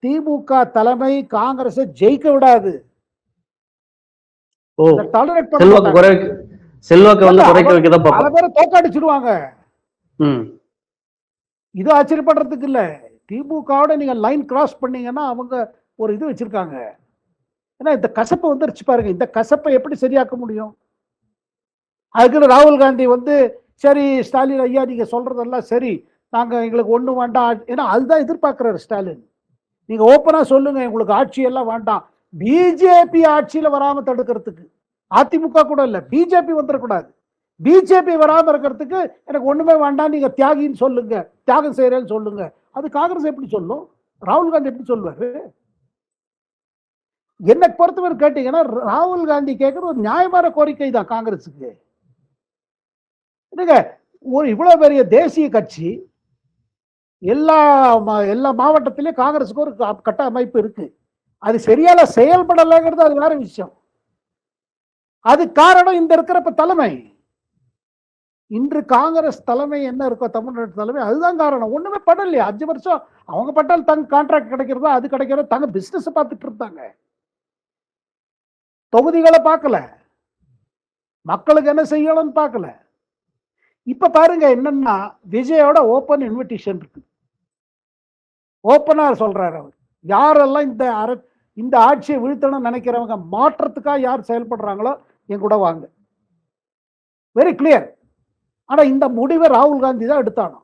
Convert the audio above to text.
திமுக தலைமை காங்கிரஸை ஜெயிக்க விடாது. பல பேரை தோக்கடிச்சிருவாங்க. இது ஆச்சரியப்படுறதுக்கு இல்ல. திமுகவோட நீங்க லைன் கிராஸ் பண்ணீங்கன்னா அவங்க ஒரு இது வச்சிருக்காங்க. ஏன்னா இந்த கசப்பை வந்துருச்சு பாருங்க. இந்த கசப்பை எப்படி சரியாக்க முடியும்? அதுக்குன்னு ராகுல் காந்தி சரி ஸ்டாலின் ஐயா நீங்க சொல்றதெல்லாம் சரி, நாங்க எங்களுக்கு ஒண்ணு வேண்டாம். ஏன்னா அதுதான் எதிர்பார்க்கிறாரு ஸ்டாலின். நீங்க ஓப்பனா சொல்லுங்க எங்களுக்கு ஆட்சி எல்லாம் வேண்டாம். பிஜேபி ஆட்சியில வராம தடுக்கிறதுக்கு, அதிமுக கூட இல்ல, பிஜேபி வந்துடக்கூடாது. பிஜேபி வராம இருக்கிறதுக்கு எனக்கு ஒண்ணுமே வேண்டாம், நீங்க தியாகின்னு சொல்லுங்க, தியாகம் செய்யறேன்னு சொல்லுங்க. அது காங்கிரஸ் எப்படி சொல்லும்? ராகுல் காந்தி எப்படி சொல்லுவாரு? என்னை பொறுத்தவரை கேட்டீங்கன்னா ராகுல் காந்தி கேட்கறது ஒரு நியாயமான கோரிக்கை தான் காங்கிரஸுக்கு. ஒரு இவ்வளவு பெரிய தேசிய கட்சி, எல்லா மாவட்டத்திலயும் காங்கிரஸுக்கு ஒரு கட்ட அமைப்பு இருக்கு. அது சரியால செயல்படலைங்கிறது அது வேற விஷயம். அது காரணம் இந்த இருக்கிற தலைமை. இன்று காங்கிரஸ் தலைமை என்ன இருக்கோ, தமிழ்நாடு தலைமை, அதுதான் காரணம். ஒண்ணுமே படலையா? 5 வருஷம் அவங்க பட்டால் தங்க கான்ட்ராக்ட் கிடைக்கிறதா, அது கிடைக்கிறதா, தங்க பிசினஸ் பார்த்துட்டு இருந்தாங்க. தொகுதிகளை பார்க்கல, மக்களுக்கு என்ன செய்யணும்னு பார்க்கல. இப்ப பாருங்க என்னன்னா, விஜயோட ஓப்பன் இன்விடேஷன் இருக்கு. ஓப்பனா சொல்றாரு அவர், யாரெல்லாம் இந்த ஆட்சியை வீழ்த்தணும்னு நினைக்கிறவங்க, மாற்றத்துக்காக யார் செயல்படுறாங்களோ என் கூட வாங்க. Very clear. ஆனா இந்த முடிவை ராகுல் காந்தி தான் எடுத்தானோ.